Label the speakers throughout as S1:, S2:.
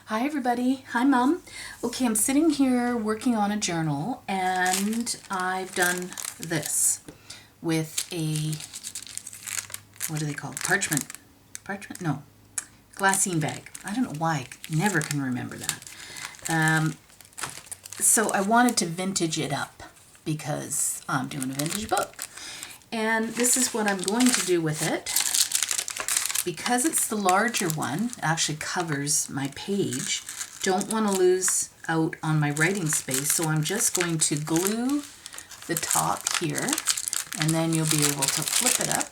S1: Hi everybody, hi Mom. Okay, I'm sitting here working on a journal and I've done this with a, what do they call it? Parchment? No, glassine bag. I don't know why, I never can remember that. So I wanted to vintage it up because I'm doing a vintage book. And this is what I'm going to do with it. Because it's the larger one, it actually covers my page, don't want to lose out on my writing space, so I'm just going to glue the top here, and then you'll be able to flip it up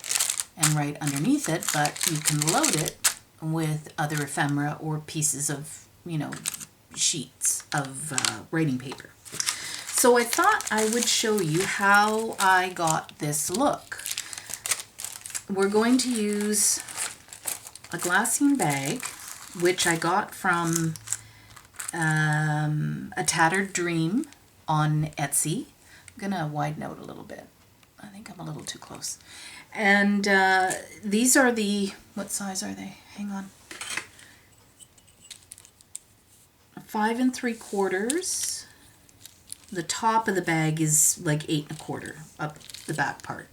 S1: and write underneath it, but you can load it with other ephemera or pieces of, sheets of writing paper. So I thought I would show you how I got this look. We're going to use a glassine bag, which I got from A Tattered Dream on Etsy. I'm gonna widen out a little bit. I think I'm a little too close. And these are what size are they? Hang on. 5 3/4. The top of the bag is like 8 1/4 up the back part.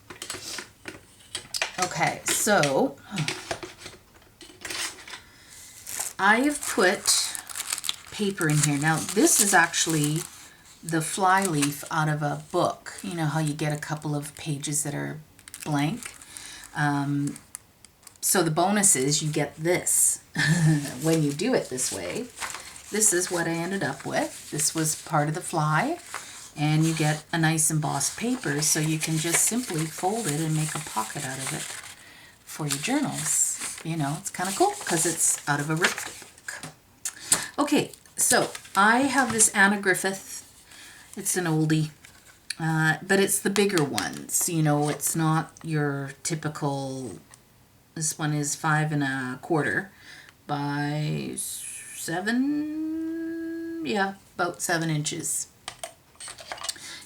S1: Okay, so I have put paper in here. Now, this is actually the fly leaf out of a book. You know how you get a couple of pages that are blank? So the bonus is you get this when you do it this way. This is what I ended up with. This was part of the fly, and you get a nice embossed paper, so you can just simply fold it and make a pocket out of it for your journals. It's kind of cool because it's out of a ripped book. Okay, so I have this Anna Griffith. It's an oldie, but it's the bigger ones. It's not your typical. This one is 5 1/4 by 7. Yeah, about 7 inches.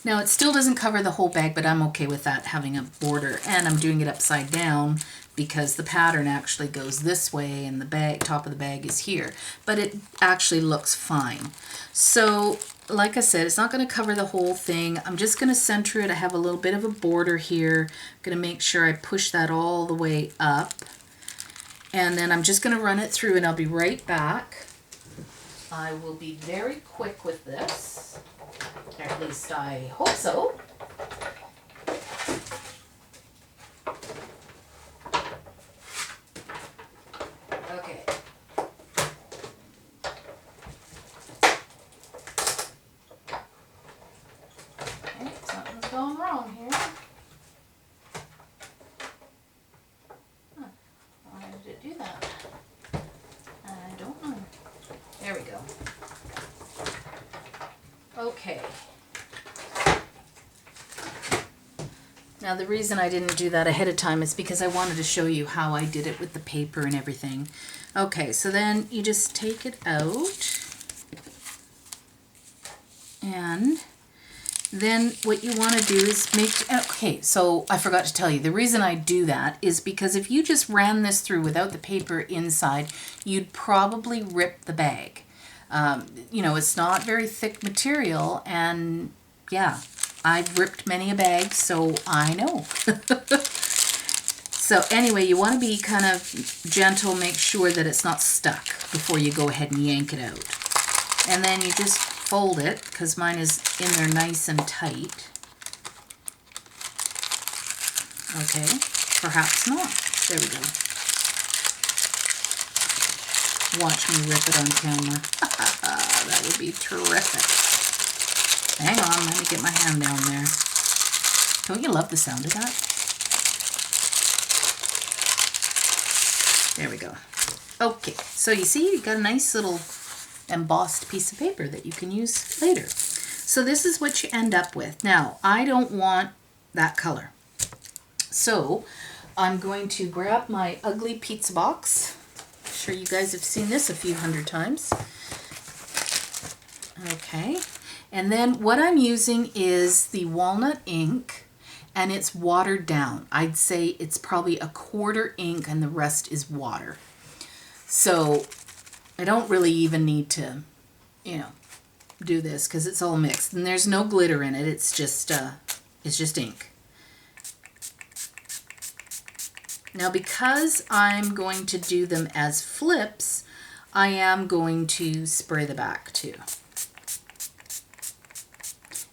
S1: Now it still doesn't cover the whole bag, but I'm okay with that having a border, and I'm doing it upside down because the pattern actually goes this way and the top of the bag is here, but it actually looks fine. So like I said, it's not going to cover the whole thing. I'm just going to center it. I have a little bit of a border here. I'm going to make sure I push that all the way up, and then I'm just going to run it through, and I'll be right back. I will be very quick with this. At least I hope so. Okay. Okay, something's going wrong here. Huh. Why did it do that? I don't know. There we go. Okay. Now the reason I didn't do that ahead of time is because I wanted to show you how I did it with the paper and everything. Okay, so then you just take it out, and then what you want to do is okay, so I forgot to tell you, the reason I do that is because if you just ran this through without the paper inside, you'd probably rip the bag. It's not very thick material, and yeah, I've ripped many a bag, so I know. So anyway, you want to be kind of gentle, make sure that it's not stuck before you go ahead and yank it out. And then you just fold it, because mine is in there nice and tight. Okay, perhaps not. There we go. Watch me rip it on camera. That would be terrific. Hang on, let me get my hand down there. Don't you love the sound of that? There we go. Okay, so you see, you got a nice little embossed piece of paper that you can use later. So this is what you end up with. Now, I don't want that color. So I'm going to grab my ugly pizza box. I'm sure you guys have seen this a few hundred times. Okay. And then what I'm using is the walnut ink, and it's watered down. I'd say it's probably 1/4 ink and the rest is water. So I don't really even need to, you know, do this because it's all mixed. And there's no glitter in it. It's just ink. Now because I'm going to do them as flips, I am going to spray the back too.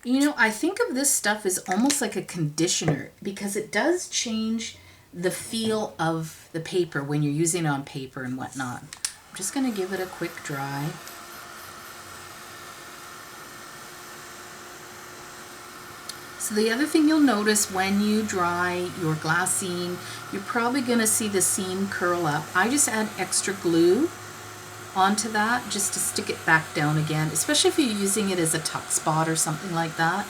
S1: You know, I think of this stuff as almost like a conditioner because it does change the feel of the paper when you're using it on paper and whatnot. I'm just going to give it a quick dry. So the other thing you'll notice when you dry your glassine, you're probably going to see the seam curl up. I just add extra glue onto that just to stick it back down again, especially if you're using it as a tuck spot or something like that,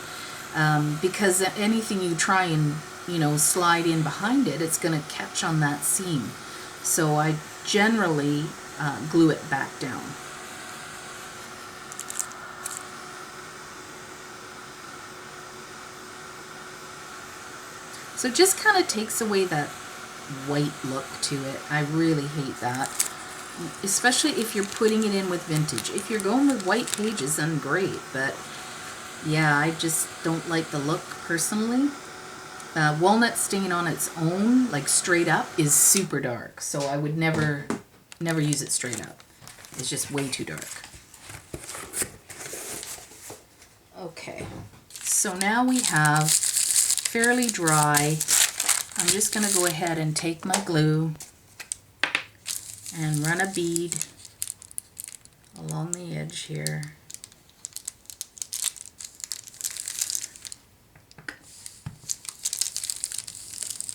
S1: because anything you try and, you know, slide in behind it, it's going to catch on that seam. So I generally glue it back down. So it just kind of takes away that white look to it. I really hate that, especially if you're putting it in with vintage. If you're going with white pages, then great, but yeah, I just don't like the look personally. Walnut stain on its own, like straight up, is super dark, so I would never use it straight up. It's just way too dark. Okay, so now we have fairly dry. I'm just going to go ahead and take my glue and run a bead along the edge here.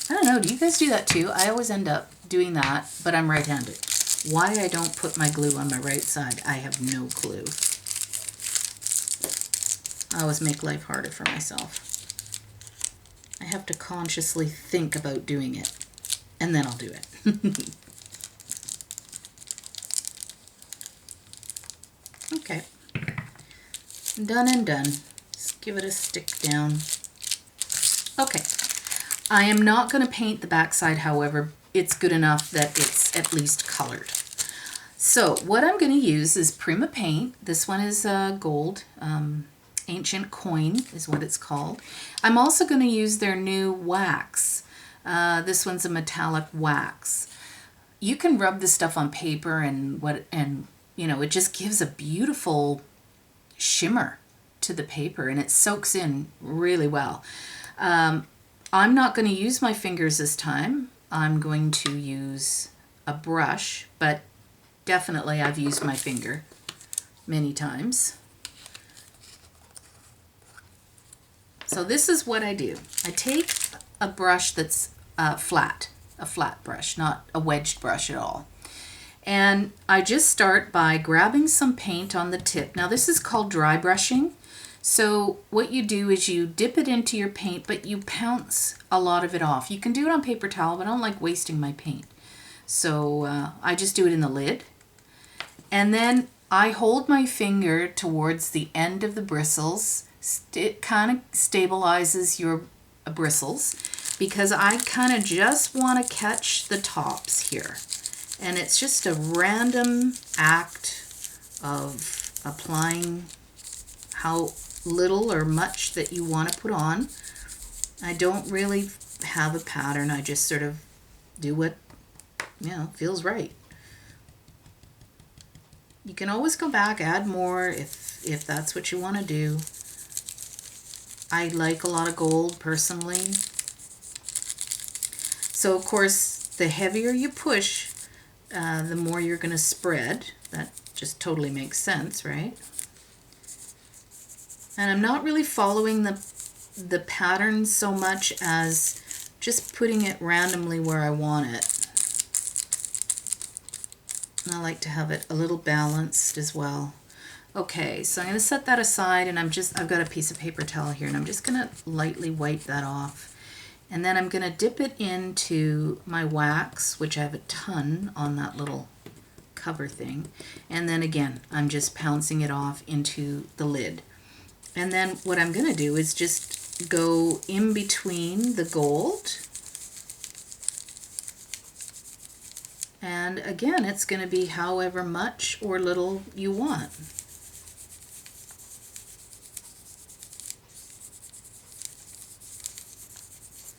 S1: I don't know, do you guys do that too? I always end up doing that, but I'm right-handed. Why I don't put my glue on my right side, I have no clue. I always make life harder for myself. I have to consciously think about doing it, and then I'll do it. Okay, done and done. Just give it a stick down. Okay, I am not going to paint the backside, however. It's good enough that it's at least colored. So what I'm going to use is Prima paint. This one is gold. Ancient Coin is what it's called. I'm also going to use their new wax. This one's a metallic wax. You can rub this stuff on paper and you know, it just gives a beautiful shimmer to the paper and it soaks in really well. I'm not going to use my fingers this time. I'm going to use a brush, but definitely I've used my finger many times. So this is what I do. I take a brush that's flat, a flat brush, not a wedged brush at all. And I just start by grabbing some paint on the tip. Now this is called dry brushing. So what you do is you dip it into your paint, but you pounce a lot of it off. You can do it on paper towel, but I don't like wasting my paint. So I just do it in the lid. And then I hold my finger towards the end of the bristles. It kind of stabilizes your bristles because I kind of just want to catch the tops here. And it's just a random act of applying how little or much that you want to put on. I don't really have a pattern. I just sort of do what, you know, feels right. You can always go back, add more if that's what you want to do. I like a lot of gold personally. So of course, the heavier you push, the more you're going to spread. That just totally makes sense, right? And I'm not really following the pattern so much as just putting it randomly where I want it. And I like to have it a little balanced as well. Okay, so I'm going to set that aside, and I've got a piece of paper towel here, and I'm just going to lightly wipe that off. And then I'm going to dip it into my wax, which I have a ton on that little cover thing. And then again, I'm just pouncing it off into the lid. And then what I'm going to do is just go in between the gold And again, it's going to be however much or little you want.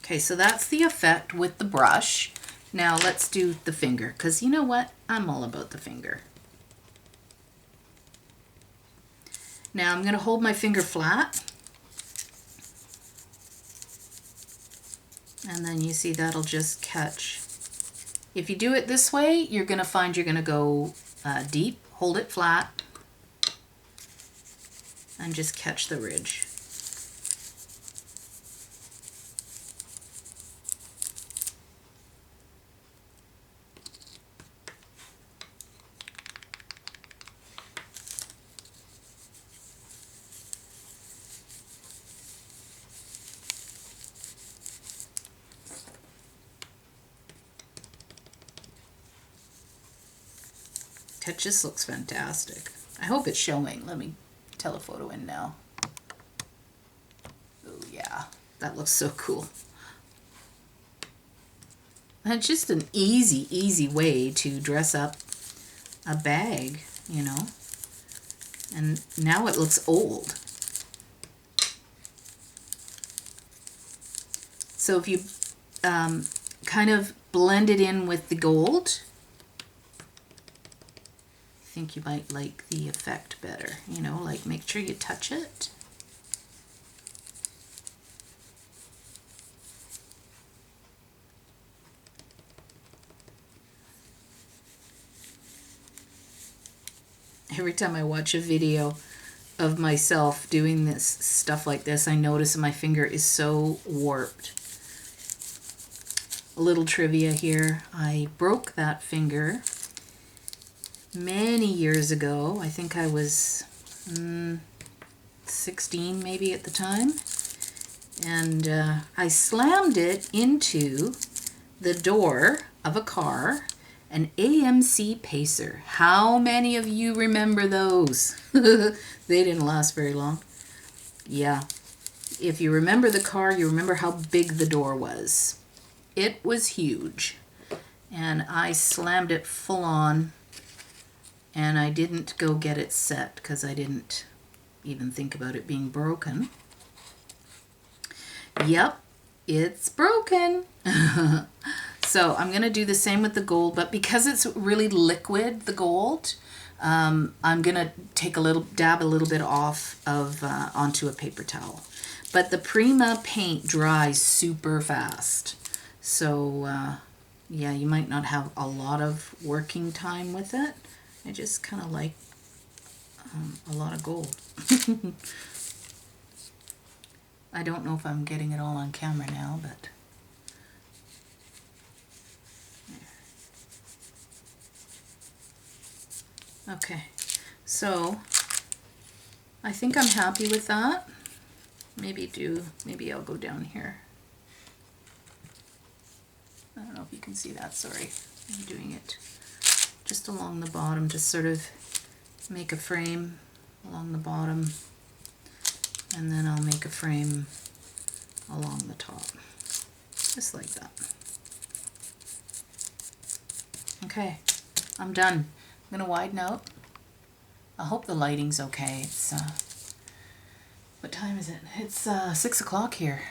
S1: Okay, so that's the effect with the brush. Now let's do the finger, because you know what? I'm all about the finger. Now I'm going to hold my finger flat. And then you see that'll just catch. If you do it this way, you're going to find you're going to go deep, hold it flat, and just catch the ridge. That just looks fantastic. I hope it's showing. Let me telephoto in now. Oh yeah, that looks so cool. And just an easy way to dress up a bag, you know. And now it looks old. So if you kind of blend it in with the gold, I think you might like the effect better. You know, like make sure you touch it. Every time I watch a video of myself doing this stuff like this, I notice my finger is so warped. A little trivia here, I broke that finger many years ago. I think I was 16 maybe at the time. And I slammed it into the door of a car, an AMC Pacer. How many of you remember those? They didn't last very long. Yeah. If you remember the car, you remember how big the door was. It was huge. And I slammed it full on. And I didn't go get it set because I didn't even think about it being broken. Yep, it's broken. So I'm going to do the same with the gold, but because it's really liquid, the gold, I'm going to take a little, dab a little bit off of onto a paper towel. But the Prima paint dries super fast. So yeah, you might not have a lot of working time with it. I just kind of like a lot of gold. I don't know if I'm getting it all on camera now, but okay. So I think I'm happy with that. Maybe I'll go down here. I don't know if you can see that, sorry. I'm doing it just along the bottom to sort of make a frame along the bottom, and then I'll make a frame along the top, just like that. Okay, I'm done. I'm gonna widen out. I hope the lighting's okay. It's what time is it? It's 6 o'clock here.